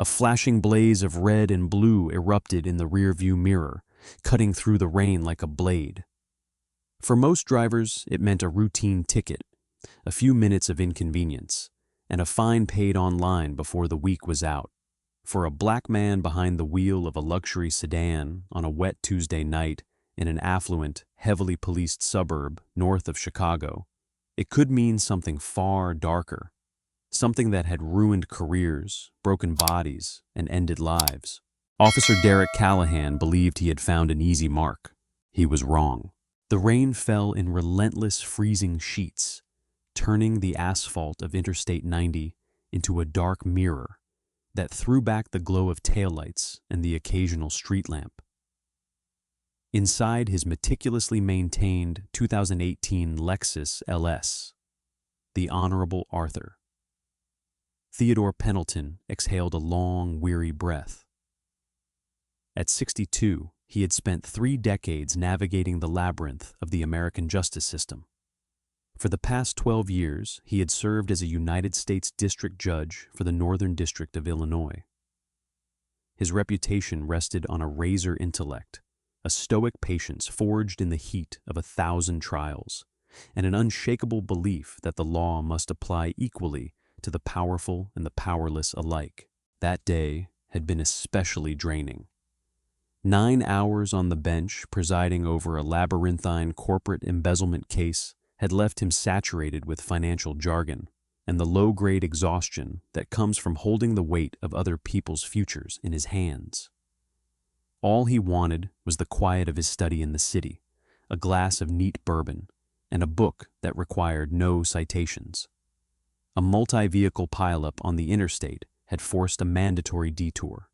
A flashing blaze of red and blue erupted in the rearview mirror, cutting through the rain like a blade. For most drivers, it meant a routine ticket, a few minutes of inconvenience, and a fine paid online before the week was out. For a black man behind the wheel of a luxury sedan on a wet Tuesday night in an affluent, heavily policed suburb north of Chicago, it could mean something far darker, something that had ruined careers, broken bodies, and ended lives. Officer Derek Callahan believed he had found an easy mark. He was wrong. The rain fell in relentless freezing sheets, turning the asphalt of Interstate 90 into a dark mirror that threw back the glow of taillights and the occasional street lamp. Inside his meticulously maintained 2018 Lexus LS, the Honorable Arthur Pendleton exhaled a long, weary breath. At 62, he had spent 3 decades navigating the labyrinth of the American justice system. For the past 12 years, he had served as a United States District Judge for the Northern District of Illinois. His reputation rested on a razor intellect, a stoic patience forged in the heat of 1,000 trials, and an unshakable belief that the law must apply equally to the powerful and the powerless alike. That day had been especially draining. 9 hours on the bench presiding over a labyrinthine corporate embezzlement case had left him saturated with financial jargon and the low-grade exhaustion that comes from holding the weight of other people's futures in his hands. All he wanted was the quiet of his study in the city, a glass of neat bourbon, and a book that required no citations. A multi-vehicle pileup on the interstate had forced a mandatory detour.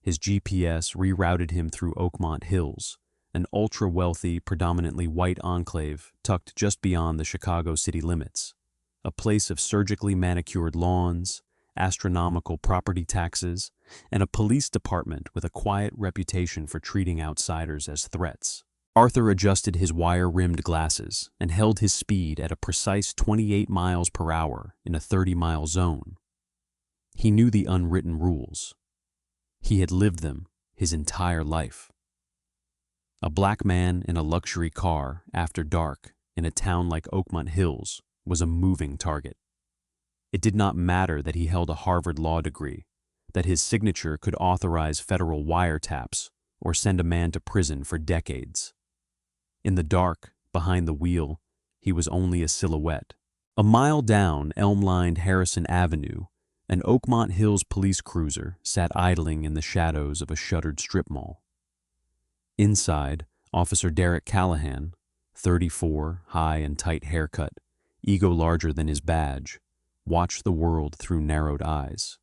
His GPS rerouted him through Oakmont Hills, an ultra-wealthy, predominantly white enclave tucked just beyond the Chicago city limits, a place of surgically manicured lawns, astronomical property taxes, and a police department with a quiet reputation for treating outsiders as threats. Arthur adjusted his wire-rimmed glasses and held his speed at a precise 28 miles per hour in a 30-mile zone. He knew the unwritten rules. He had lived them his entire life. A black man in a luxury car after dark in a town like Oakmont Hills was a moving target. It did not matter that he held a Harvard law degree, that his signature could authorize federal wiretaps or send a man to prison for decades. In the dark, behind the wheel, he was only a silhouette. A mile down elm-lined Harrison Avenue, an Oakmont Hills police cruiser sat idling in the shadows of a shuttered strip mall. Inside, Officer Derek Callahan, 34, high and tight haircut, ego larger than his badge, watched the world through narrowed eyes.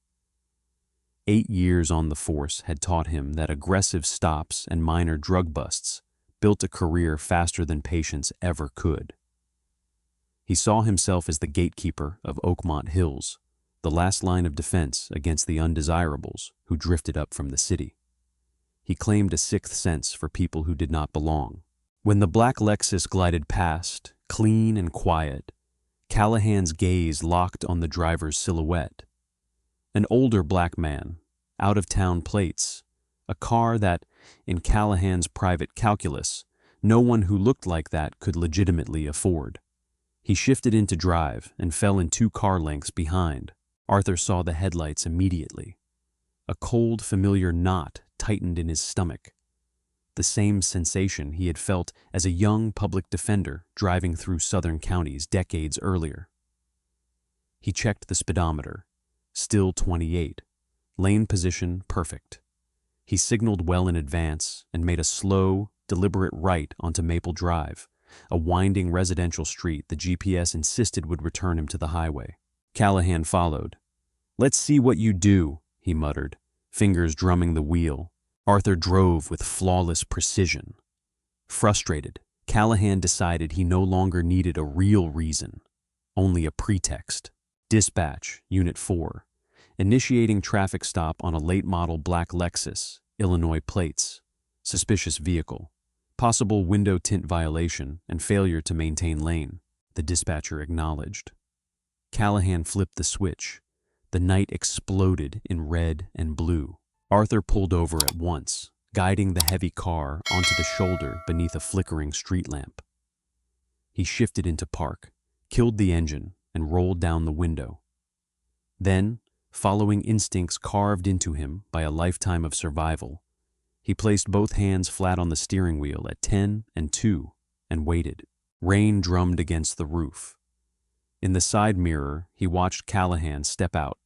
8 years on the force had taught him that aggressive stops and minor drug busts built a career faster than patience ever could. He saw himself as the gatekeeper of Oakmont Hills, the last line of defense against the undesirables who drifted up from the city. He claimed a sixth sense for people who did not belong. When the black Lexus glided past, clean and quiet, Callahan's gaze locked on the driver's silhouette. An older black man, out-of-town plates, a car that, in Callahan's private calculus, no one who looked like that could legitimately afford. He shifted into drive and fell in 2 car lengths behind. Arthur saw the headlights immediately. A cold, familiar knot tightened in his stomach. The same sensation he had felt as a young public defender driving through southern counties decades earlier. He checked the speedometer. Still 28. Lane position perfect. He signaled well in advance and made a slow, deliberate right onto Maple Drive, a winding residential street the GPS insisted would return him to the highway. Callahan followed. "Let's see what you do," he muttered, fingers drumming the wheel. Arthur drove with flawless precision. Frustrated, Callahan decided he no longer needed a real reason, only a pretext. Dispatch, Unit 4. Initiating traffic stop on a late-model black Lexus, Illinois plates. Suspicious vehicle. Possible window tint violation and failure to maintain lane, the dispatcher acknowledged. Callahan flipped the switch, The night exploded in red and blue. Arthur pulled over at once, guiding the heavy car onto the shoulder beneath a flickering street lamp. He shifted into park, killed the engine, and rolled down the window. Then, following instincts carved into him by a lifetime of survival, he placed both hands flat on the steering wheel at 10 and 2 and waited. Rain drummed against the roof. In the side mirror, he watched Callahan step out,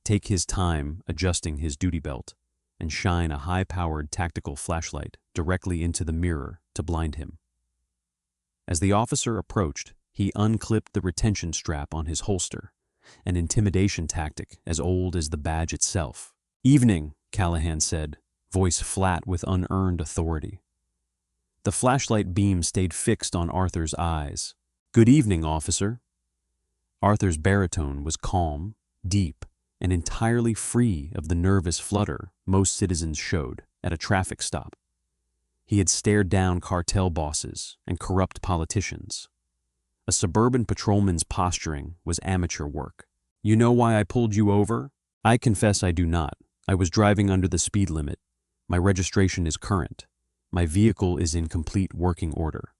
take his time adjusting his duty belt, and shine a high-powered tactical flashlight directly into the mirror to blind him. As the officer approached, he unclipped the retention strap on his holster, an intimidation tactic as old as the badge itself. "Evening," Callahan said, voice flat with unearned authority. The flashlight beam stayed fixed on Arthur's eyes. "Good evening, officer." Arthur's baritone was calm, deep, and entirely free of the nervous flutter most citizens showed at a traffic stop. He had stared down cartel bosses and corrupt politicians. A suburban patrolman's posturing was amateur work. "You know why I pulled you over?" "I confess I do not. I was driving under the speed limit. My registration is current. My vehicle is in complete working order.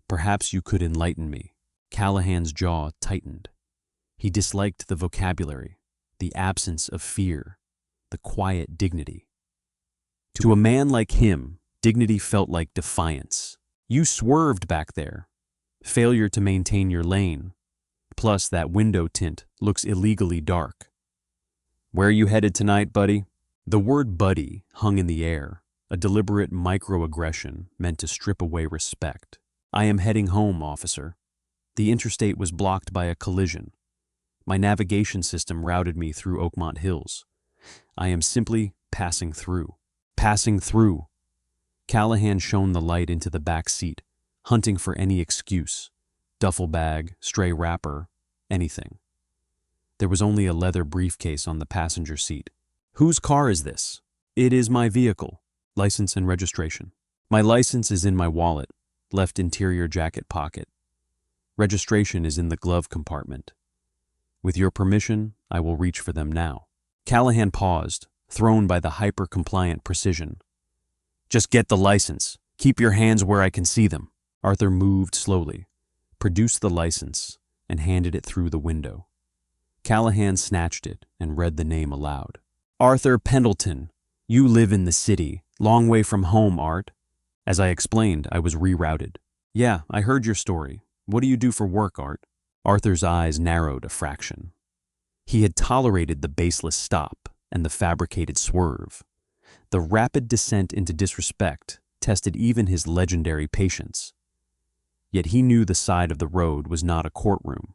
Perhaps you could enlighten me." Callahan's jaw tightened. He disliked the vocabulary, the absence of fear, the quiet dignity. To a man like him, dignity felt like defiance. "You swerved back there. Failure to maintain your lane. Plus, that window tint looks illegally dark." "Where are you headed tonight, buddy?" The word buddy hung in the air, a deliberate microaggression meant to strip away respect. "I am heading home, officer. The interstate was blocked by a collision. My navigation system routed me through Oakmont Hills. I am simply passing through." "Passing through." Callahan shone the light into the back seat, hunting for any excuse. Duffel bag, stray wrapper, anything. There was only a leather briefcase on the passenger seat. "Whose car is this?" "It is my vehicle. License and registration." "My license is in my wallet, left interior jacket pocket. Registration is in the glove compartment. With your permission, I will reach for them now." Callahan paused, thrown by the hyper-compliant precision. "Just get the license. Keep your hands where I can see them." Arthur moved slowly, produced the license, and handed it through the window. Callahan snatched it and read the name aloud. "Arthur Pendleton. You live in the city, long way from home, Art." As I explained, I was rerouted. "Yeah, I heard your story. What do you do for work, Art?" Arthur's eyes narrowed a fraction. He had tolerated the baseless stop and the fabricated swerve. The rapid descent into disrespect tested even his legendary patience. Yet he knew the side of the road was not a courtroom.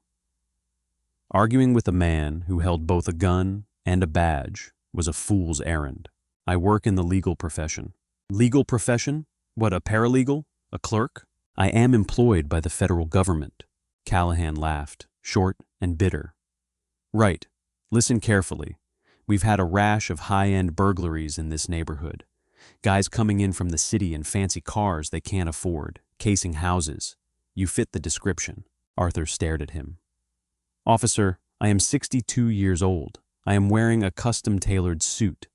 Arguing with a man who held both a gun and a badge was a fool's errand. "I work in the legal profession." "Legal profession? What, a paralegal? A clerk?" "I am employed by the federal government." Callahan laughed, short and bitter. "Right. Listen carefully. We've had a rash of high-end burglaries in this neighborhood. Guys coming in from the city in fancy cars they can't afford, casing houses. You fit the description." Arthur stared at him. "Officer, I am 62 years old. I am wearing a custom-tailored suit.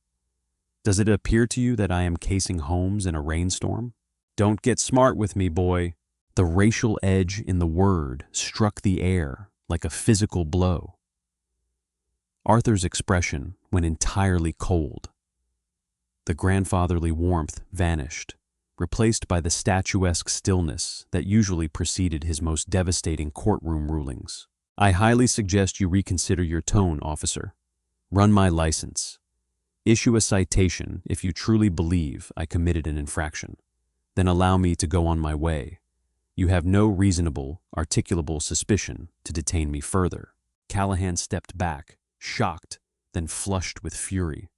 Does it appear to you that I am casing homes in a rainstorm?" "Don't get smart with me, boy." The racial edge in the word struck the air like a physical blow. Arthur's expression went entirely cold. The grandfatherly warmth vanished, replaced by the statuesque stillness that usually preceded his most devastating courtroom rulings. "I highly suggest you reconsider your tone, officer. Run my license. Issue a citation if you truly believe I committed an infraction. Then allow me to go on my way. You have no reasonable, articulable suspicion to detain me further." Callahan stepped back, shocked, then flushed with fury.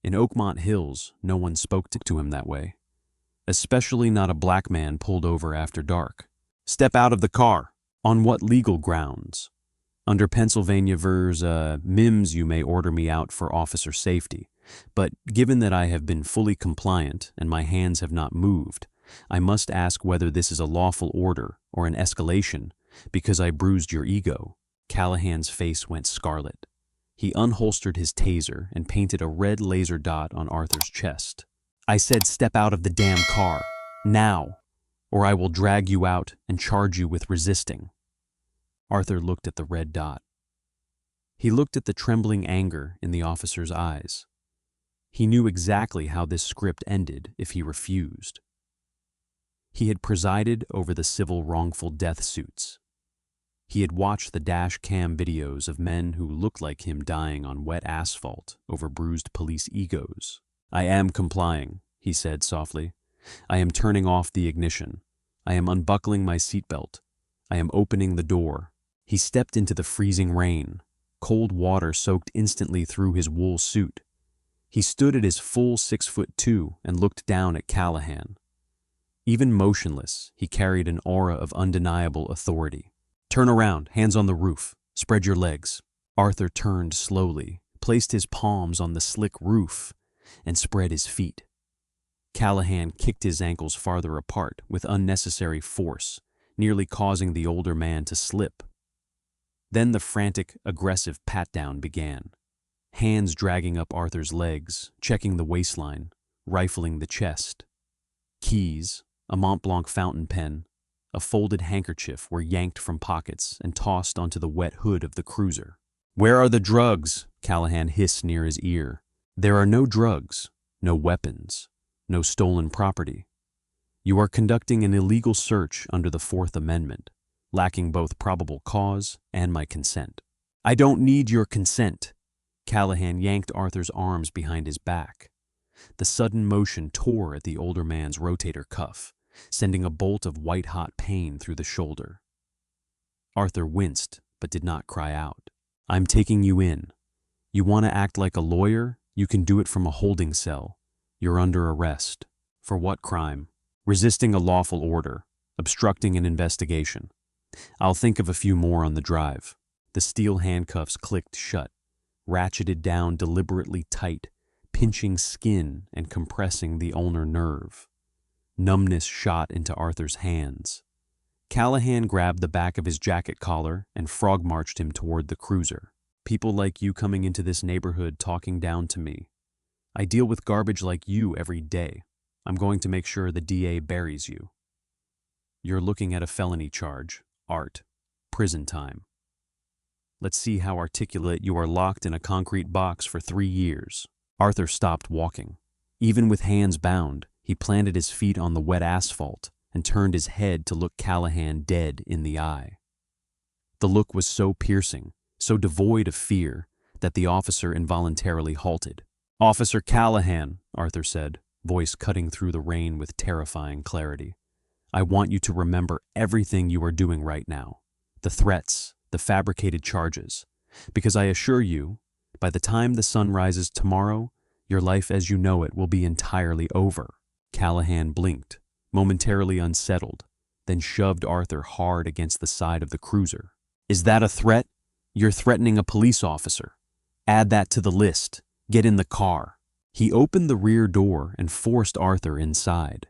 In Oakmont Hills, no one spoke to him that way, especially not a black man pulled over after dark. "Step out of the car." "On what legal grounds?" "Under Pennsylvania vs. Mims, you may order me out for officer safety. But given that I have been fully compliant and my hands have not moved, I must ask whether this is a lawful order or an escalation because I bruised your ego." Callahan's face went scarlet. He unholstered his taser and painted a red laser dot on Arthur's chest. "I said step out of the damn car, now, or I will drag you out and charge you with resisting." Arthur looked at the red dot. He looked at the trembling anger in the officer's eyes. He knew exactly how this script ended if he refused. He had presided over the civil wrongful death suits. He had watched the dash cam videos of men who looked like him dying on wet asphalt over bruised police egos. "I am complying," he said softly. "I am turning off the ignition. I am unbuckling my seatbelt. I am opening the door." He stepped into the freezing rain. Cold water soaked instantly through his wool suit. He stood at his full 6'2" and looked down at Callahan. Even motionless, he carried an aura of undeniable authority. "Turn around, hands on the roof. Spread your legs." Arthur turned slowly, placed his palms on the slick roof, and spread his feet. Callahan kicked his ankles farther apart with unnecessary force, nearly causing the older man to slip. Then the frantic, aggressive pat-down began. Hands dragging up Arthur's legs, checking the waistline, rifling the chest. Keys, a Mont Blanc fountain pen, a folded handkerchief were yanked from pockets and tossed onto the wet hood of the cruiser. "Where are the drugs?" Callahan hissed near his ear. "There are no drugs, no weapons, no stolen property. You are conducting an illegal search under the Fourth Amendment, lacking both probable cause and my consent." "I don't need your consent." Callahan yanked Arthur's arms behind his back. The sudden motion tore at the older man's rotator cuff, sending a bolt of white-hot pain through the shoulder. Arthur winced, but did not cry out. "I'm taking you in. You want to act like a lawyer? You can do it from a holding cell. You're under arrest." "For what crime?" "Resisting a lawful order, obstructing an investigation. I'll think of a few more on the drive." The steel handcuffs clicked shut, ratcheted down deliberately tight, pinching skin and compressing the ulnar nerve. Numbness shot into Arthur's hands. Callahan grabbed the back of his jacket collar and frog-marched him toward the cruiser. "People like you coming into this neighborhood talking down to me. I deal with garbage like you every day. I'm going to make sure the DA buries you. You're looking at a felony charge, Art. Prison time. Let's see how articulate you are locked in a concrete box for 3 years." Arthur stopped walking. Even with hands bound, he planted his feet on the wet asphalt and turned his head to look Callahan dead in the eye. The look was so piercing, so devoid of fear, that the officer involuntarily halted. "Officer Callahan," Arthur said, voice cutting through the rain with terrifying clarity. "I want you to remember everything you are doing right now. The threats, the fabricated charges. Because I assure you, by the time the sun rises tomorrow, your life as you know it will be entirely over." Callahan blinked, momentarily unsettled, then shoved Arthur hard against the side of the cruiser. "Is that a threat? You're threatening a police officer. Add that to the list. Get in the car." He opened the rear door and forced Arthur inside.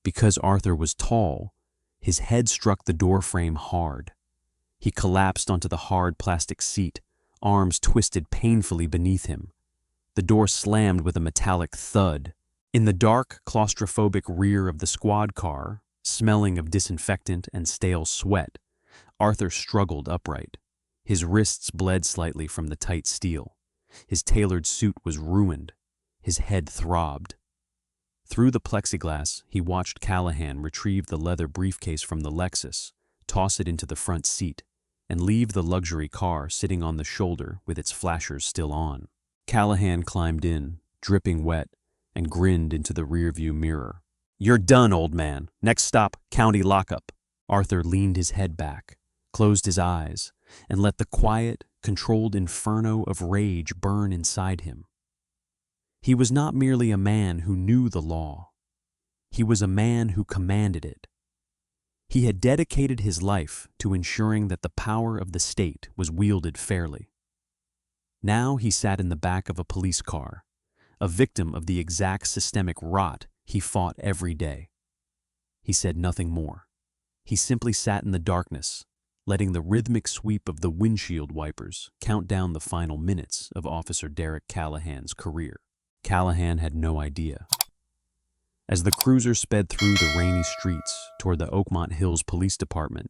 Because Arthur was tall, his head struck the doorframe hard. He collapsed onto the hard plastic seat, arms twisted painfully beneath him. The door slammed with a metallic thud. In the dark, claustrophobic rear of the squad car, smelling of disinfectant and stale sweat, Arthur struggled upright. His wrists bled slightly from the tight steel. His tailored suit was ruined. His head throbbed. Through the plexiglass, he watched Callahan retrieve the leather briefcase from the Lexus, toss it into the front seat, and leave the luxury car sitting on the shoulder with its flashers still on. Callahan climbed in, dripping wet, and grinned into the rearview mirror. "You're done, old man. Next stop, county lockup." Arthur leaned his head back, closed his eyes, and let the quiet, controlled inferno of rage burn inside him. He was not merely a man who knew the law. He was a man who commanded it. He had dedicated his life to ensuring that the power of the state was wielded fairly. Now he sat in the back of a police car, a victim of the exact systemic rot he fought every day. He said nothing more. He simply sat in the darkness, letting the rhythmic sweep of the windshield wipers count down the final minutes of Officer Derek Callahan's career. Callahan had no idea. As the cruiser sped through the rainy streets toward the Oakmont Hills Police Department,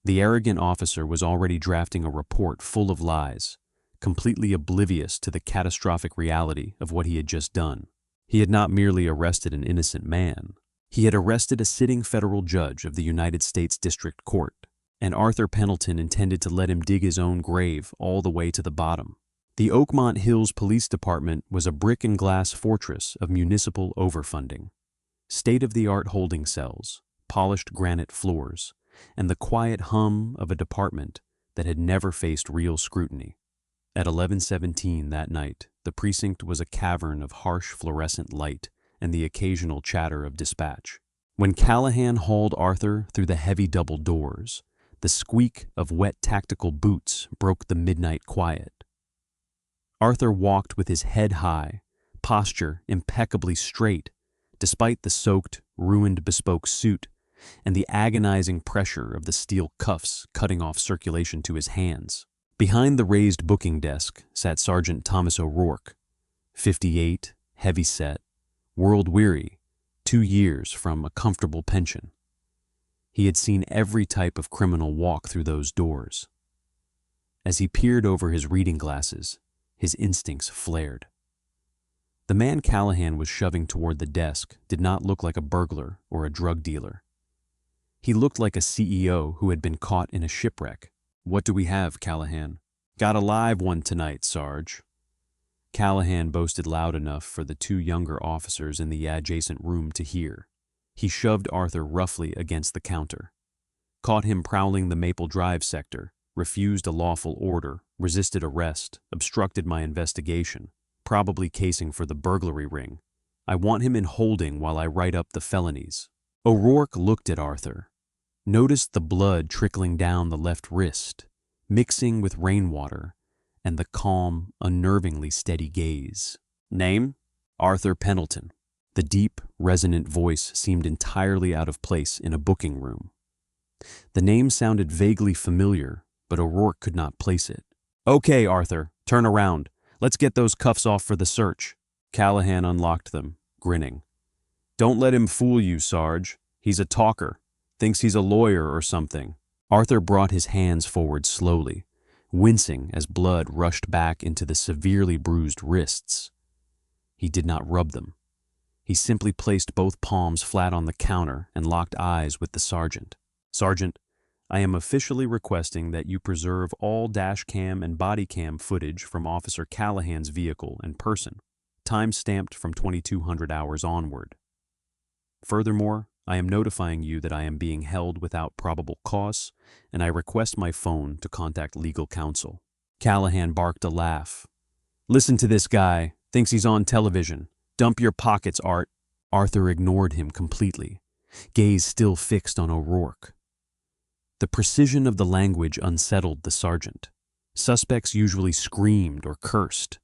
the arrogant officer was already drafting a report full of lies, completely oblivious to the catastrophic reality of what he had just done. He had not merely arrested an innocent man. He had arrested a sitting federal judge of the United States District Court, and Arthur Pendleton intended to let him dig his own grave all the way to the bottom. The Oakmont Hills Police Department was a brick and glass fortress of municipal overfunding. State-of-the-art holding cells, polished granite floors, and the quiet hum of a department that had never faced real scrutiny. At 11:17 that night, the precinct was a cavern of harsh fluorescent light and the occasional chatter of dispatch. When Callahan hauled Arthur through the heavy double doors, the squeak of wet tactical boots broke the midnight quiet. Arthur walked with his head high, posture impeccably straight, despite the soaked, ruined bespoke suit and the agonizing pressure of the steel cuffs cutting off circulation to his hands. Behind the raised booking desk sat Sergeant Thomas O'Rourke, 58, heavy-set, world-weary, 2 years from a comfortable pension. He had seen every type of criminal walk through those doors. As he peered over his reading glasses, his instincts flared. The man Callahan was shoving toward the desk did not look like a burglar or a drug dealer. He looked like a CEO who had been caught in a shipwreck. "What do we have, Callahan?" "Got a live one tonight, Sarge." Callahan boasted loud enough for the 2 younger officers in the adjacent room to hear. He shoved Arthur roughly against the counter, caught him prowling the Maple Drive sector, refused a lawful order, resisted arrest, obstructed my investigation, probably casing for the burglary ring. I want him in holding while I write up the felonies. O'Rourke looked at Arthur, noticed the blood trickling down the left wrist, mixing with rainwater, and the calm, unnervingly steady gaze. "Name?" "Arthur Pendleton." The deep, resonant voice seemed entirely out of place in a booking room. The name sounded vaguely familiar, but O'Rourke could not place it. "Okay, Arthur, turn around. Let's get those cuffs off for the search." Callahan unlocked them, grinning. "Don't let him fool you, Sarge. He's a talker. Thinks he's a lawyer or something." Arthur brought his hands forward slowly, wincing as blood rushed back into the severely bruised wrists. He did not rub them. He simply placed both palms flat on the counter and locked eyes with the sergeant. "Sergeant, I am officially requesting that you preserve all dash cam and body cam footage from Officer Callahan's vehicle and person, time-stamped from 2200 hours onward. Furthermore, I am notifying you that I am being held without probable cause, and I request my phone to contact legal counsel." Callahan barked a laugh. "Listen to this guy. Thinks he's on television. Dump your pockets, Art." Arthur ignored him completely, gaze still fixed on O'Rourke. The precision of the language unsettled the sergeant. Suspects usually screamed or cursed.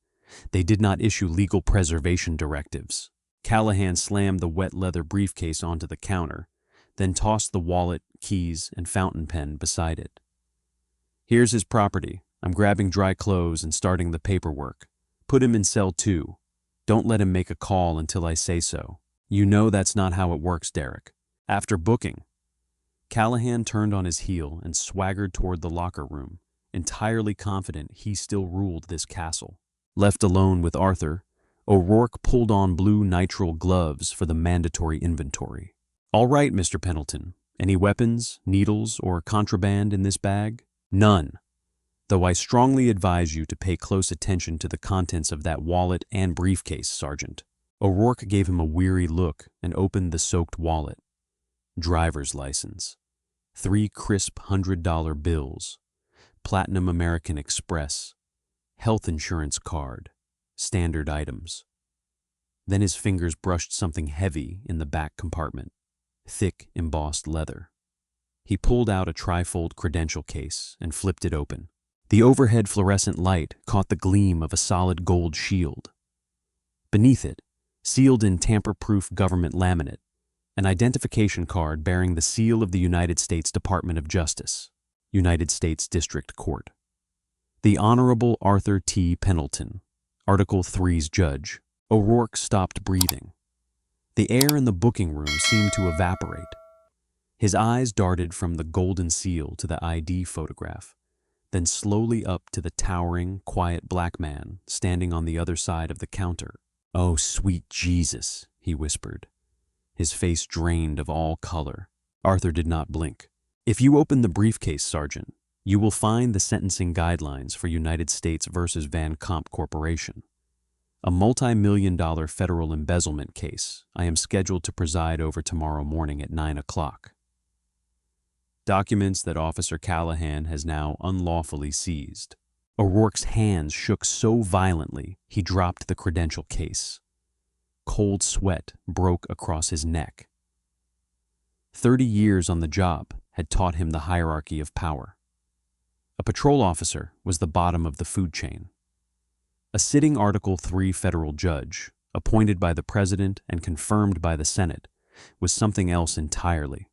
They did not issue legal preservation directives. Callahan slammed the wet leather briefcase onto the counter, then tossed the wallet, keys, and fountain pen beside it. "Here's his property. I'm grabbing dry clothes and starting the paperwork. Put him in cell 2. Don't let him make a call until I say so. You know that's not how it works, Derek. After booking." Callahan turned on his heel and swaggered toward the locker room, entirely confident he still ruled this castle. Left alone with Arthur, O'Rourke pulled on blue nitrile gloves for the mandatory inventory. "All right, Mr. Pendleton. Any weapons, needles, or contraband in this bag?" "None. Though I strongly advise you to pay close attention to the contents of that wallet and briefcase, Sergeant." O'Rourke gave him a weary look and opened the soaked wallet. Driver's license. 3 crisp $100 bills. Platinum American Express. Health insurance card. Standard items. Then his fingers brushed something heavy in the back compartment. Thick, embossed leather. He pulled out a trifold credential case and flipped it open. The overhead fluorescent light caught the gleam of a solid gold shield. Beneath it, sealed in tamper-proof government laminate, an identification card bearing the seal of the United States Department of Justice. United States District Court. The Honorable Arthur T. Pendleton, Article 3's judge. O'Rourke stopped breathing. The air in the booking room seemed to evaporate. His eyes darted from the golden seal to the ID photograph, then slowly up to the towering, quiet black man standing on the other side of the counter. "Oh, sweet Jesus," he whispered, his face drained of all color. Arthur did not blink. "If you open the briefcase, Sergeant, you will find the sentencing guidelines for United States versus Van Comp Corporation, a multi-million-dollar federal embezzlement case I am scheduled to preside over tomorrow morning at 9 o'clock. Documents that Officer Callahan has now unlawfully seized." O'Rourke's hands shook so violently he dropped the credential case. Cold sweat broke across his neck. 30 years on the job had taught him the hierarchy of power. A patrol officer was the bottom of the food chain. A sitting Article 3 federal judge, appointed by the President and confirmed by the Senate, was something else entirely.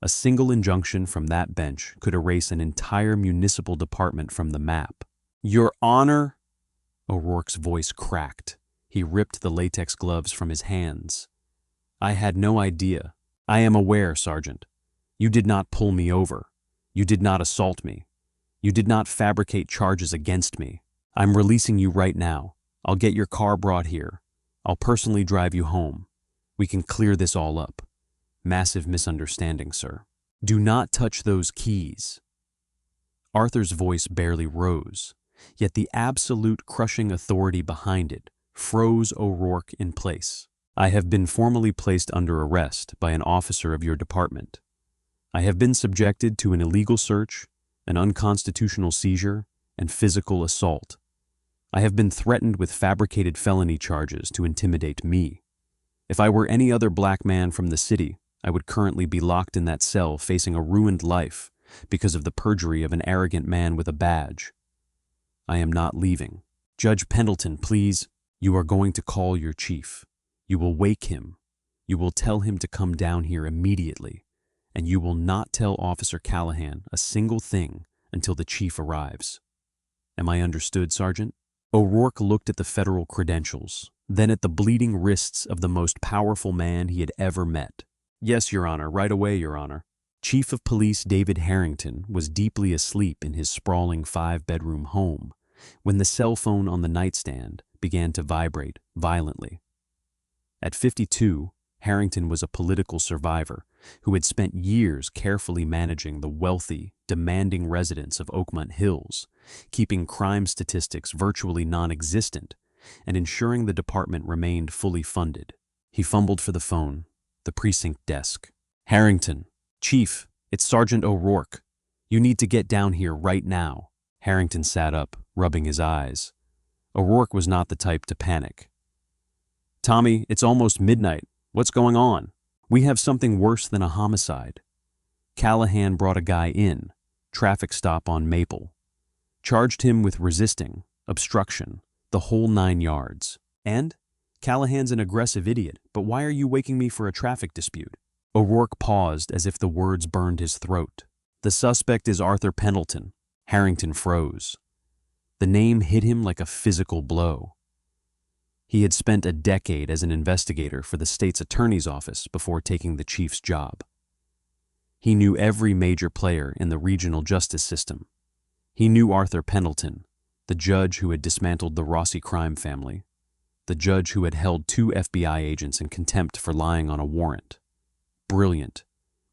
A single injunction from that bench could erase an entire municipal department from the map. "Your Honor!" O'Rourke's voice cracked. He ripped the latex gloves from his hands. "I had no idea. I am aware, Sergeant. You did not pull me over. You did not assault me. You did not fabricate charges against me. I'm releasing you right now. I'll get your car brought here. I'll personally drive you home. We can clear this all up. Massive misunderstanding, sir. Do not touch those keys." Arthur's voice barely rose, yet the absolute crushing authority behind it froze O'Rourke in place. "I have been formally placed under arrest by an officer of your department. I have been subjected to an illegal search, an unconstitutional seizure, and physical assault. I have been threatened with fabricated felony charges to intimidate me. If I were any other black man from the city, I would currently be locked in that cell facing a ruined life because of the perjury of an arrogant man with a badge. I am not leaving. Judge Pendleton, please. You are going to call your chief. You will wake him. You will tell him to come down here immediately, and you will not tell Officer Callahan a single thing until the chief arrives. Am I understood, Sergeant?" O'Rourke looked at the federal credentials, then at the bleeding wrists of the most powerful man he had ever met. "Yes, Your Honor, right away, Your Honor." Chief of Police David Harrington was deeply asleep in his sprawling 5-bedroom home when the cell phone on the nightstand began to vibrate violently. At 52, Harrington was a political survivor who had spent years carefully managing the wealthy, demanding residents of Oakmont Hills, keeping crime statistics virtually non-existent and ensuring the department remained fully funded. He fumbled for the phone. The precinct desk. "Harrington. Chief, it's Sergeant O'Rourke. You need to get down here right now." Harrington sat up, rubbing his eyes. O'Rourke was not the type to panic. "Tommy, it's almost midnight. What's going on?" "We have something worse than a homicide. Callahan brought a guy in, traffic stop on Maple. Charged him with resisting, obstruction, the whole 9 yards. And? Callahan's an aggressive idiot, but why are you waking me for a traffic dispute?" O'Rourke paused as if the words burned his throat. "The suspect is Arthur Pendleton." Harrington froze. The name hit him like a physical blow. He had spent a decade as an investigator for the state's attorney's office before taking the chief's job. He knew every major player in the regional justice system. He knew Arthur Pendleton, the judge who had dismantled the Rossi crime family, the judge who had held 2 FBI agents in contempt for lying on a warrant. Brilliant,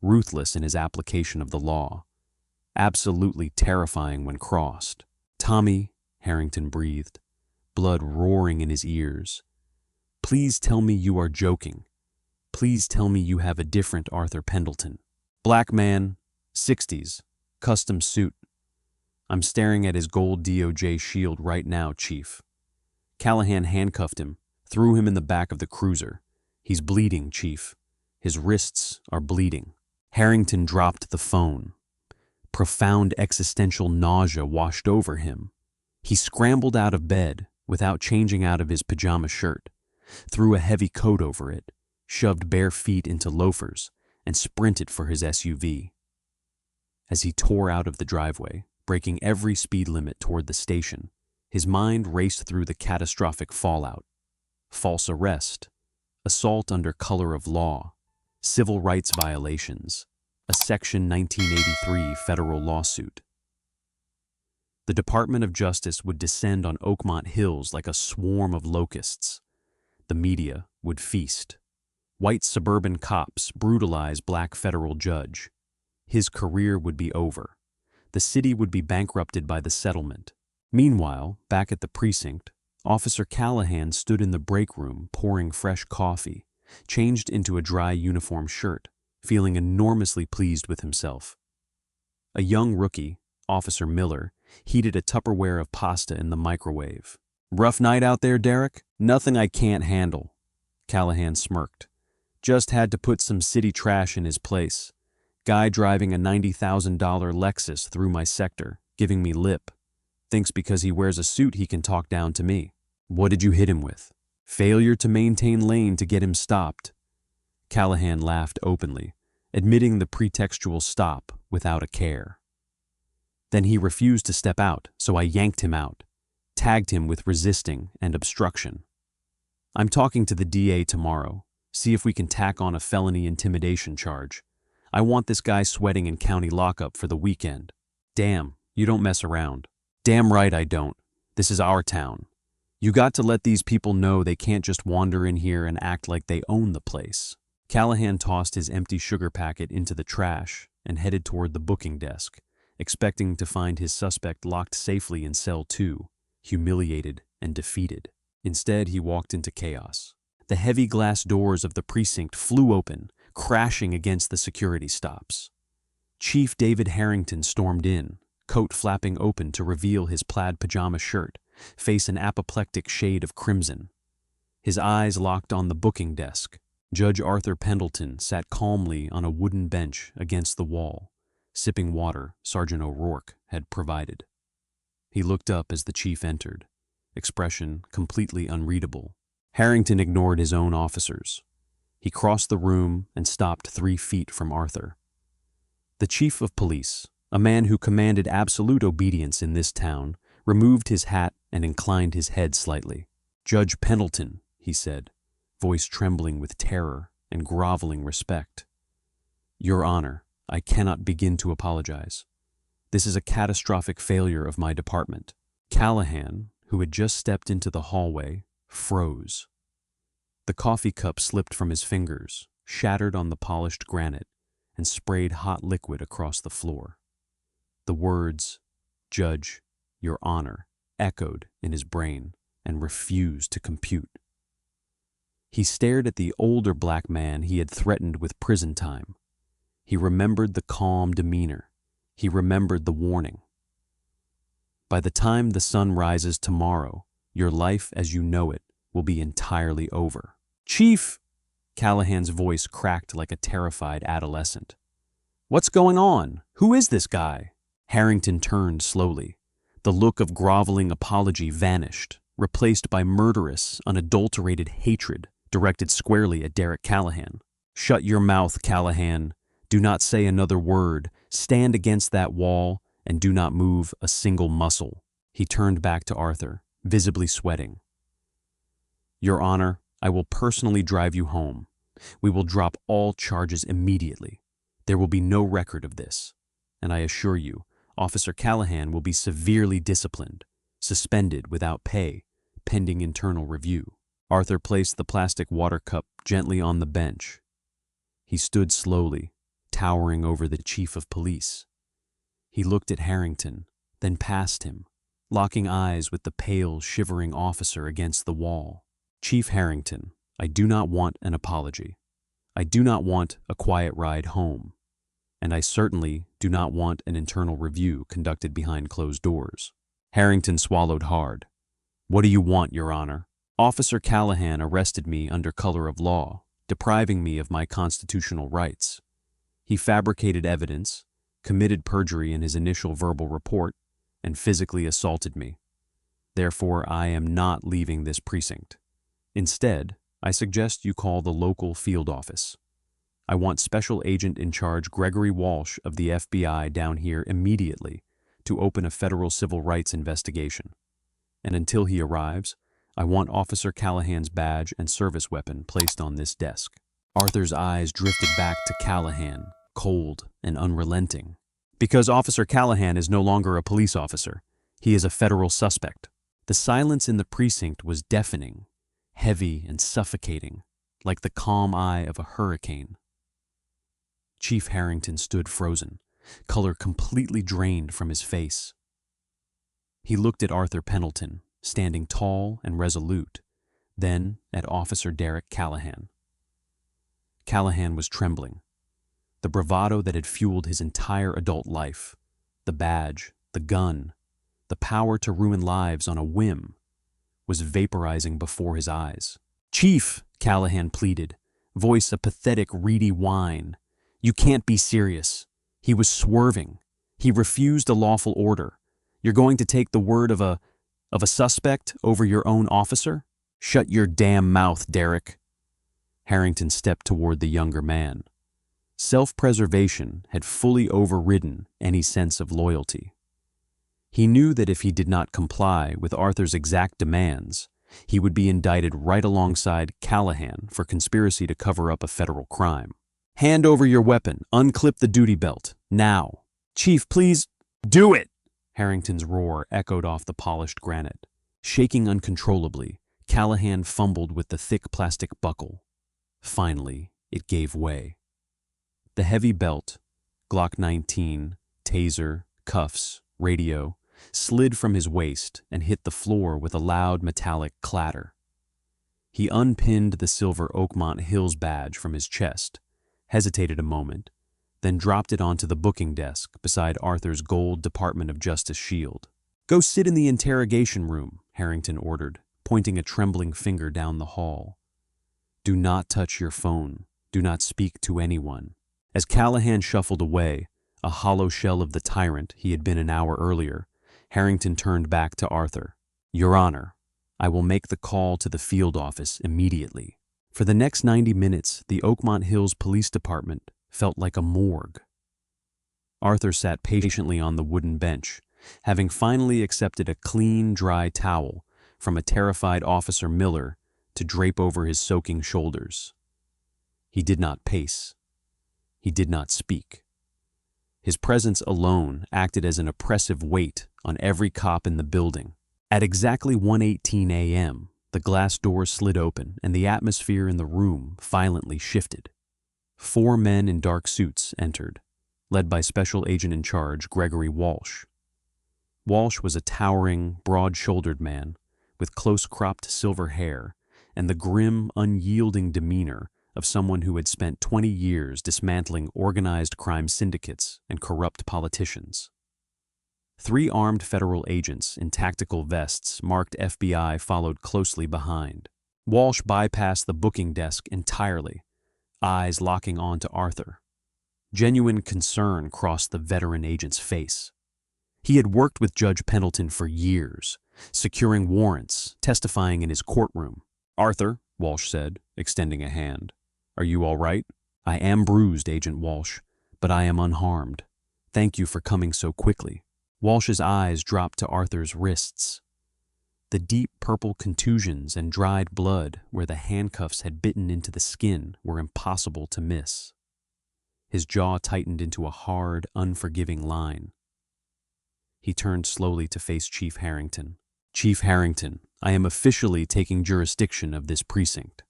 ruthless in his application of the law, absolutely terrifying when crossed. "Tommy," Harrington breathed, blood roaring in his ears. "Please tell me you are joking. Please tell me you have a different Arthur Pendleton. Black man, 60s, custom suit. I'm staring at his gold DOJ shield right now, Chief. Callahan handcuffed him, threw him in the back of the cruiser. He's bleeding, Chief. His wrists are bleeding." Harrington dropped the phone. Profound existential nausea washed over him. He scrambled out of bed without changing out of his pajama shirt, threw a heavy coat over it, shoved bare feet into loafers, and sprinted for his SUV. As he tore out of the driveway, breaking every speed limit toward the station, his mind raced through the catastrophic fallout. False arrest, assault under color of law, civil rights violations, a Section 1983 federal lawsuit. The Department of Justice would descend on Oakmont Hills like a swarm of locusts. The media would feast. White suburban cops brutalize black federal judge. His career would be over. The city would be bankrupted by the settlement. Meanwhile, back at the precinct, Officer Callahan stood in the break room pouring fresh coffee, changed into a dry uniform shirt, feeling enormously pleased with himself. A young rookie, Officer Miller, heated a Tupperware of pasta in the microwave. "Rough night out there, Derek? Nothing I can't handle." Callahan smirked. "Just had to put some city trash in his place. Guy driving a $90,000 Lexus through my sector, giving me lip. Thinks because he wears a suit he can talk down to me." "What did you hit him with?" "Failure to maintain lane to get him stopped." Callahan laughed openly, admitting the pretextual stop without a care. "Then he refused to step out, so I yanked him out, tagged him with resisting and obstruction. I'm talking to the DA tomorrow, see if we can tack on a felony intimidation charge. I want this guy sweating in county lockup for the weekend." "Damn, you don't mess around." "Damn right I don't. This is our town. You got to let these people know they can't just wander in here and act like they own the place." Callahan tossed his empty sugar packet into the trash and headed toward the booking desk, expecting to find his suspect locked safely in cell 2, humiliated and defeated. Instead, he walked into chaos. The heavy glass doors of the precinct flew open, crashing against the security stops. Chief David Harrington stormed in, coat flapping open to reveal his plaid pajama shirt, face an apoplectic shade of crimson. His eyes locked on the booking desk. Judge Arthur Pendleton sat calmly on a wooden bench against the wall, sipping water Sergeant O'Rourke had provided. He looked up as the chief entered, expression completely unreadable. Harrington ignored his own officers. He crossed the room and stopped 3 feet from Arthur. The chief of police, a man who commanded absolute obedience in this town, removed his hat and inclined his head slightly. "Judge Pendleton," he said, voice trembling with terror and groveling respect. "Your Honor, I cannot begin to apologize. This is a catastrophic failure of my department." Callahan, who had just stepped into the hallway, froze. The coffee cup slipped from his fingers, shattered on the polished granite, and sprayed hot liquid across the floor. The words, "Judge, Your Honor," echoed in his brain and refused to compute. He stared at the older black man he had threatened with prison time. He remembered the calm demeanor. He remembered the warning. "By the time the sun rises tomorrow, your life as you know it will be entirely over." "Chief!" Callahan's voice cracked like a terrified adolescent. "What's going on? Who is this guy?" Harrington turned slowly. The look of groveling apology vanished, replaced by murderous, unadulterated hatred directed squarely at Derek Callahan. "Shut your mouth, Callahan. Do not say another word. Stand against that wall and do not move a single muscle." He turned back to Arthur, visibly sweating. "Your Honor, I will personally drive you home. We will drop all charges immediately. There will be no record of this. And I assure you, Officer Callahan will be severely disciplined, suspended without pay, pending internal review." Arthur placed the plastic water cup gently on the bench. He stood slowly, towering over the chief of police. He looked at Harrington, then past him, locking eyes with the pale, shivering officer against the wall. "Chief Harrington, I do not want an apology. I do not want a quiet ride home. And I certainly do not want an internal review conducted behind closed doors." Harrington swallowed hard. "What do you want, Your Honor?" "Officer Callahan arrested me under color of law, depriving me of my constitutional rights. He fabricated evidence, committed perjury in his initial verbal report, and physically assaulted me. Therefore, I am not leaving this precinct. Instead, I suggest you call the local field office. I want Special Agent in Charge Gregory Walsh of the FBI down here immediately to open a federal civil rights investigation. And until he arrives, I want Officer Callahan's badge and service weapon placed on this desk." Arthur's eyes drifted back to Callahan, cold and unrelenting. "Because Officer Callahan is no longer a police officer. He is a federal suspect." The silence in the precinct was deafening, heavy and suffocating, like the calm eye of a hurricane. Chief Harrington stood frozen, color completely drained from his face. He looked at Arthur Pendleton, standing tall and resolute, then at Officer Derek Callahan. Callahan was trembling. The bravado that had fueled his entire adult life, the badge, the gun, the power to ruin lives on a whim, was vaporizing before his eyes. "Chief," Callahan pleaded, voice a pathetic, reedy whine, "you can't be serious. He was swerving. He refused a lawful order. You're going to take the word of a suspect over your own officer? Shut your damn mouth, Derek." Harrington stepped toward the younger man. Self-preservation had fully overridden any sense of loyalty. He knew that if he did not comply with Arthur's exact demands, he would be indicted right alongside Callahan for conspiracy to cover up a federal crime. "Hand over your weapon. Unclip the duty belt. Now." "Chief, please." "Do it!" Harrington's roar echoed off the polished granite. Shaking uncontrollably, Callahan fumbled with the thick plastic buckle. Finally, it gave way. The heavy belt, Glock 19, taser, cuffs, radio, slid from his waist and hit the floor with a loud metallic clatter. He unpinned the silver Oakmont Hills badge from his chest, hesitated a moment, then dropped it onto the booking desk beside Arthur's gold Department of Justice shield. "Go sit in the interrogation room," Harrington ordered, pointing a trembling finger down the hall. "Do not touch your phone. Do not speak to anyone." As Callahan shuffled away, a hollow shell of the tyrant he had been an hour earlier, Harrington turned back to Arthur. "Your Honor, I will make the call to the field office immediately." For the next 90 minutes, the Oakmont Hills Police Department felt like a morgue. Arthur sat patiently on the wooden bench, having finally accepted a clean, dry towel from a terrified Officer Miller to drape over his soaking shoulders. He did not pace. He did not speak. His presence alone acted as an oppressive weight on every cop in the building. At exactly 1:18 a.m., the glass door slid open and the atmosphere in the room violently shifted. 4 men in dark suits entered, led by Special Agent in Charge Gregory Walsh. Walsh was a towering, broad-shouldered man with close-cropped silver hair and the grim, unyielding demeanor of someone who had spent 20 years dismantling organized crime syndicates and corrupt politicians. 3 armed federal agents in tactical vests marked FBI followed closely behind. Walsh bypassed the booking desk entirely, eyes locking on to Arthur. Genuine concern crossed the veteran agent's face. He had worked with Judge Pendleton for years, securing warrants, testifying in his courtroom. "Arthur," Walsh said, extending a hand. "Are you all right?" "I am bruised, Agent Walsh, but I am unharmed. Thank you for coming so quickly." Walsh's eyes dropped to Arthur's wrists. The deep purple contusions and dried blood where the handcuffs had bitten into the skin were impossible to miss. His jaw tightened into a hard, unforgiving line. He turned slowly to face Chief Harrington. "Chief Harrington, I am officially taking jurisdiction of this precinct.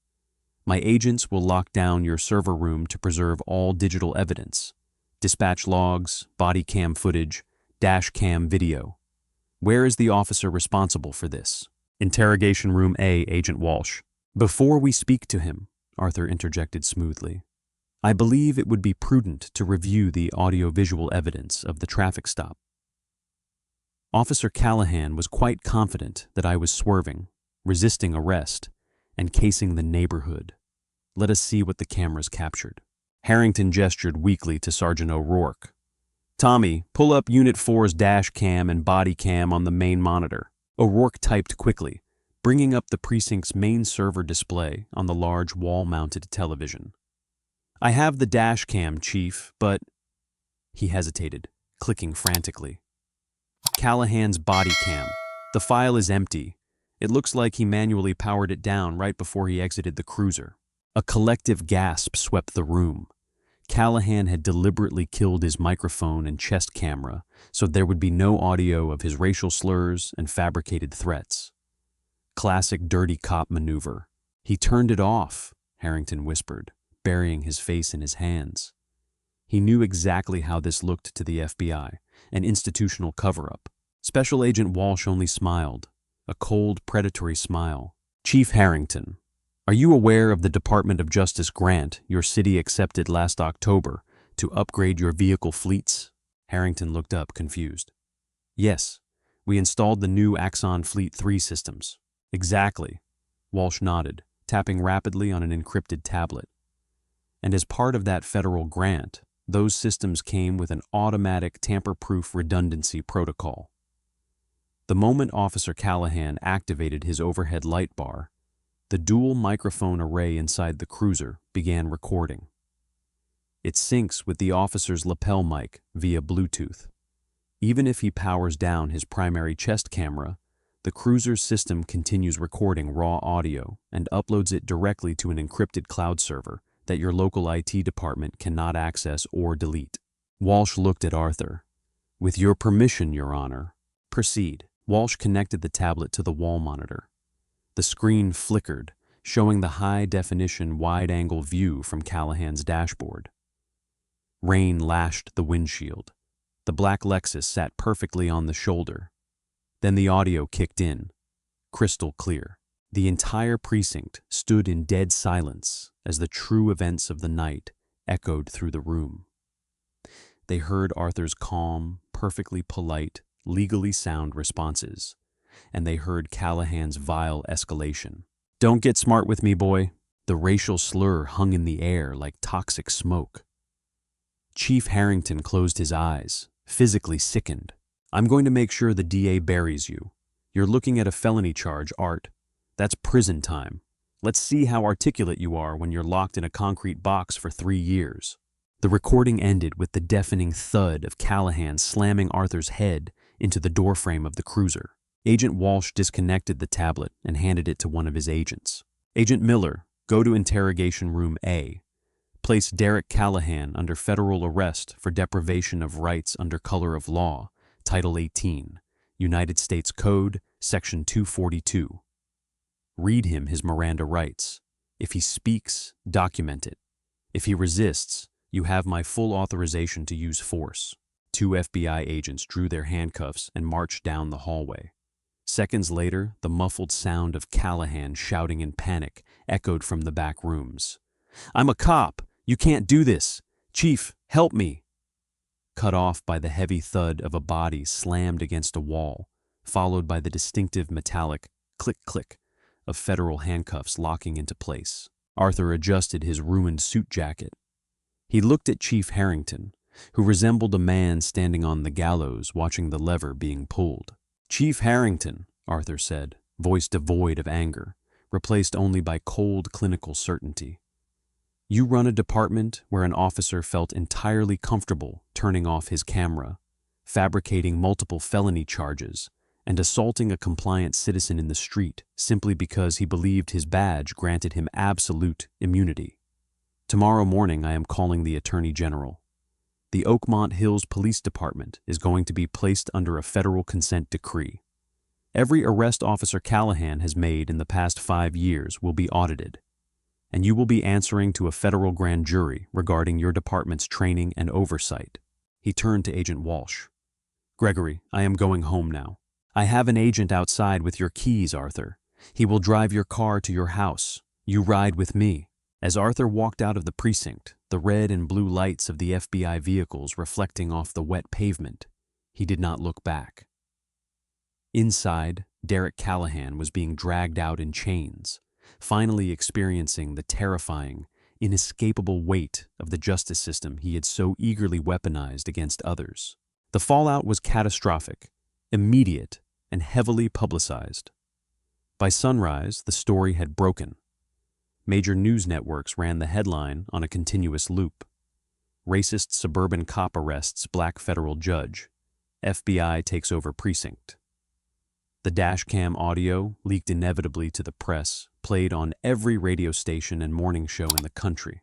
My agents will lock down your server room to preserve all digital evidence, dispatch logs, body cam footage, dash cam video. Where is the officer responsible for this?" "Interrogation Room A, Agent Walsh." "Before we speak to him," Arthur interjected smoothly, "I believe it would be prudent to review the audiovisual evidence of the traffic stop. Officer Callahan was quite confident that I was swerving, resisting arrest, and casing the neighborhood. Let us see what the cameras captured." Harrington gestured weakly to Sergeant O'Rourke. "Tommy, pull up Unit 4's dash cam and body cam on the main monitor." O'Rourke typed quickly, bringing up the precinct's main server display on the large wall-mounted television. I have the dash cam, Chief, but... He hesitated, clicking frantically. Callahan's body cam. The file is empty. It looks like he manually powered it down right before he exited the cruiser. A collective gasp swept the room. Callahan had deliberately killed his microphone and chest camera so there would be no audio of his racial slurs and fabricated threats. Classic dirty cop maneuver. He turned it off, Harrington whispered, burying his face in his hands. He knew exactly how this looked to the FBI, an institutional cover-up. Special Agent Walsh only smiled, a cold, predatory smile. Chief Harrington, are you aware of the Department of Justice grant your city accepted last October to upgrade your vehicle fleets? Harrington looked up, confused. Yes, we installed the new Axon Fleet 3 systems. Exactly. Walsh nodded, tapping rapidly on an encrypted tablet. And as part of that federal grant, those systems came with an automatic tamper-proof redundancy protocol. The moment Officer Callahan activated his overhead light bar, the dual microphone array inside the cruiser began recording. It syncs with the officer's lapel mic via Bluetooth. Even if he powers down his primary chest camera, the cruiser's system continues recording raw audio and uploads it directly to an encrypted cloud server that your local IT department cannot access or delete. Walsh looked at Arthur. With your permission, Your Honor. Proceed. Walsh connected the tablet to the wall monitor. The screen flickered, showing the high-definition wide-angle view from Callahan's dashboard. Rain lashed the windshield. The black Lexus sat perfectly on the shoulder. Then the audio kicked in, crystal clear. The entire precinct stood in dead silence as the true events of the night echoed through the room. They heard Arthur's calm, perfectly polite, legally sound responses, and they heard Callahan's vile escalation. Don't get smart with me, boy. The racial slur hung in the air like toxic smoke. Chief Harrington closed his eyes, physically sickened. I'm going to make sure the DA buries you. You're looking at a felony charge, Art. That's prison time. Let's see how articulate you are when you're locked in a concrete box for 3 years. The recording ended with the deafening thud of Callahan slamming Arthur's head into the doorframe of the cruiser. Agent Walsh disconnected the tablet and handed it to one of his agents. Agent Miller, go to interrogation room A. Place Derek Callahan under federal arrest for deprivation of rights under color of law, Title 18, United States Code, Section 242. Read him his Miranda rights. If he speaks, document it. If he resists, you have my full authorization to use force. 2 FBI agents drew their handcuffs and marched down the hallway. Seconds later, the muffled sound of Callahan shouting in panic echoed from the back rooms. I'm a cop! You can't do this! Chief, help me! Cut off by the heavy thud of a body slammed against a wall, followed by the distinctive metallic click-click of federal handcuffs locking into place. Arthur adjusted his ruined suit jacket. He looked at Chief Harrington, who resembled a man standing on the gallows watching the lever being pulled. Chief Harrington, Arthur said, voice devoid of anger, replaced only by cold clinical certainty. You run a department where an officer felt entirely comfortable turning off his camera, fabricating multiple felony charges, and assaulting a compliant citizen in the street simply because he believed his badge granted him absolute immunity. Tomorrow morning I am calling the Attorney General. The Oakmont Hills Police Department is going to be placed under a federal consent decree. Every arrest Officer Callahan has made in the past 5 years will be audited, and you will be answering to a federal grand jury regarding your department's training and oversight. He turned to Agent Walsh. Gregory, I am going home now. I have an agent outside with your keys, Arthur. He will drive your car to your house. You ride with me. As Arthur walked out of the precinct, the red and blue lights of the FBI vehicles reflecting off the wet pavement, he did not look back. Inside, Derek Callahan was being dragged out in chains, finally experiencing the terrifying, inescapable weight of the justice system he had so eagerly weaponized against others. The fallout was catastrophic, immediate, and heavily publicized. By sunrise, the story had broken. Major news networks ran the headline on a continuous loop. Racist suburban cop arrests black federal judge. FBI takes over precinct. The dashcam audio, leaked inevitably to the press, played on every radio station and morning show in the country.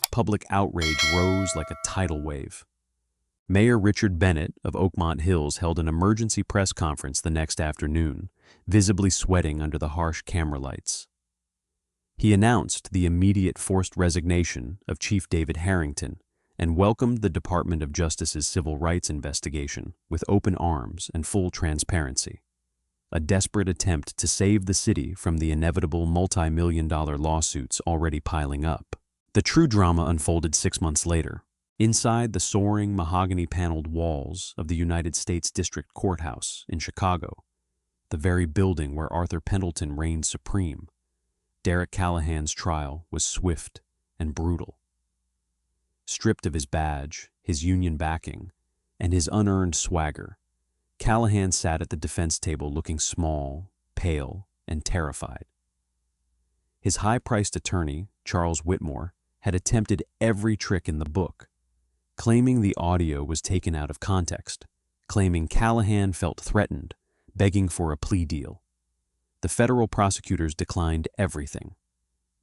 Public outrage rose like a tidal wave. Mayor Richard Bennett of Oakmont Hills held an emergency press conference the next afternoon, visibly sweating under the harsh camera lights. He announced the immediate forced resignation of Chief David Harrington and welcomed the Department of Justice's civil rights investigation with open arms and full transparency, a desperate attempt to save the city from the inevitable multi-million-dollar lawsuits already piling up. The true drama unfolded 6 months later, inside the soaring mahogany-paneled walls of the United States District Courthouse in Chicago, the very building where Arthur Pendleton reigned supreme. Derek Callahan's trial was swift and brutal. Stripped of his badge, his union backing, and his unearned swagger, Callahan sat at the defense table looking small, pale, and terrified. His high-priced attorney, Charles Whitmore, had attempted every trick in the book, claiming the audio was taken out of context, claiming Callahan felt threatened, begging for a plea deal. The federal prosecutors declined everything.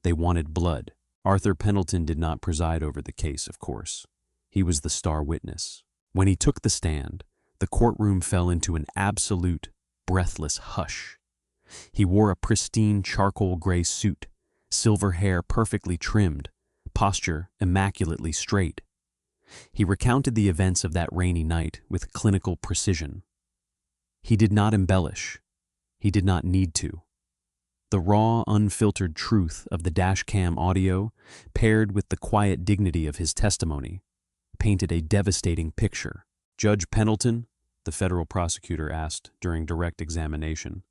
They wanted blood. Arthur Pendleton did not preside over the case, of course. He was the star witness. When he took the stand, the courtroom fell into an absolute, breathless hush. He wore a pristine charcoal gray suit, silver hair perfectly trimmed, posture immaculately straight. He recounted the events of that rainy night with clinical precision. He did not embellish. He did not need to. The raw, unfiltered truth of the dashcam audio, paired with the quiet dignity of his testimony, painted a devastating picture. "Judge Pendleton," the federal prosecutor asked during direct examination,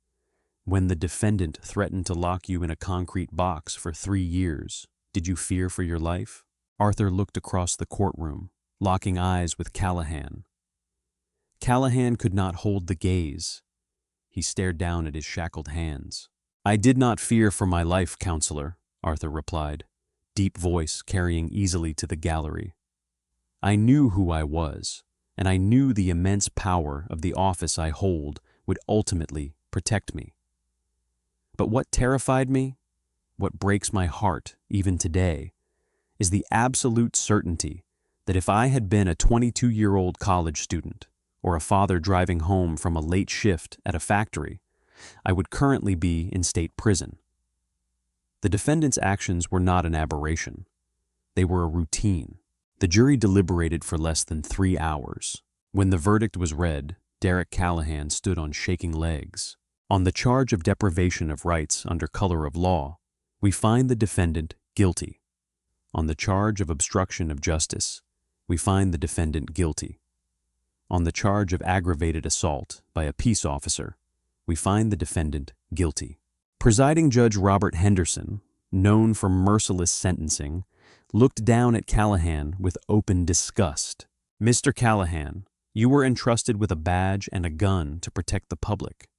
"when the defendant threatened to lock you in a concrete box for 3 years, did you fear for your life?" Arthur looked across the courtroom, locking eyes with Callahan. Callahan could not hold the gaze. He stared down at his shackled hands. "I did not fear for my life, counselor," Arthur replied, deep voice carrying easily to the gallery. "I knew who I was, and I knew the immense power of the office I hold would ultimately protect me. But what terrified me, what breaks my heart even today, is the absolute certainty that if I had been a 22-year-old college student or a father driving home from a late shift at a factory, I would currently be in state prison." The defendant's actions were not an aberration. They were a routine. The jury deliberated for less than 3 hours. When the verdict was read, Derek Callahan stood on shaking legs. "On the charge of deprivation of rights under color of law, we find the defendant guilty. On the charge of obstruction of justice, we find the defendant guilty. On the charge of aggravated assault by a peace officer, we find the defendant guilty." Presiding Judge Robert Henderson, known for merciless sentencing, looked down at Callahan with open disgust. "Mr. Callahan, you were entrusted with a badge and a gun to protect the public.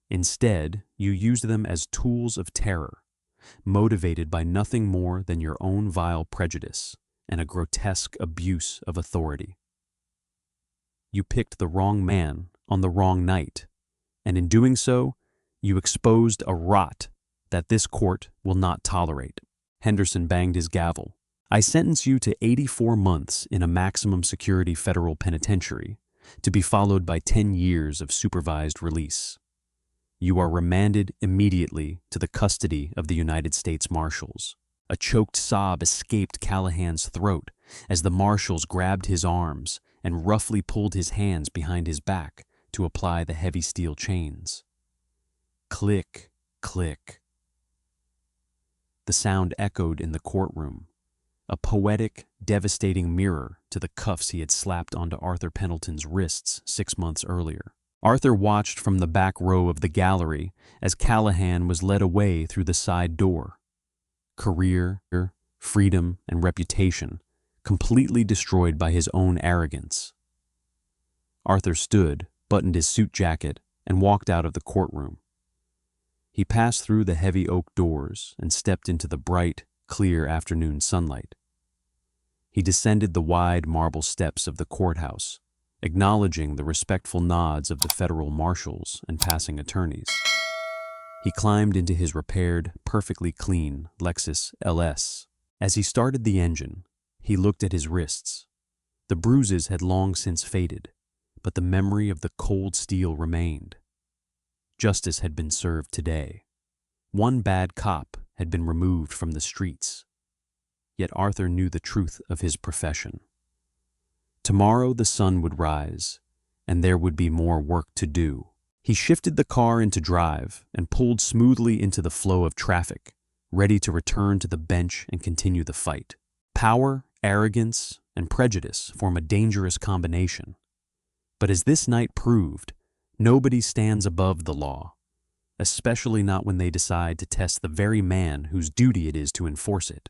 Instead, you used them as tools of terror, motivated by nothing more than your own vile prejudice and a grotesque abuse of authority. You picked the wrong man on the wrong night, and in doing so, you exposed a rot that this court will not tolerate." Henderson banged his gavel. "I sentence you to 84 months in a maximum security federal penitentiary, to be followed by 10 years of supervised release. You are remanded immediately to the custody of the United States Marshals." A choked sob escaped Callahan's throat as the marshals grabbed his arms and roughly pulled his hands behind his back to apply the heavy steel chains. Click, click. The sound echoed in the courtroom, a poetic, devastating mirror to the cuffs he had slapped onto Arthur Pendleton's wrists 6 months earlier. Arthur watched from the back row of the gallery as Callahan was led away through the side door. Career, freedom, and reputation completely destroyed by his own arrogance. Arthur stood, buttoned his suit jacket, and walked out of the courtroom. He passed through the heavy oak doors and stepped into the bright, clear afternoon sunlight. He descended the wide marble steps of the courthouse, acknowledging the respectful nods of the federal marshals and passing attorneys. He climbed into his repaired, perfectly clean Lexus LS. As he started the engine, he looked at his wrists. The bruises had long since faded, but the memory of the cold steel remained. Justice had been served today. One bad cop had been removed from the streets. Yet Arthur knew the truth of his profession. Tomorrow the sun would rise, and there would be more work to do. He shifted the car into drive and pulled smoothly into the flow of traffic, ready to return to the bench and continue the fight. Power, arrogance, and prejudice form a dangerous combination. But as this night proved, nobody stands above the law, especially not when they decide to test the very man whose duty it is to enforce it.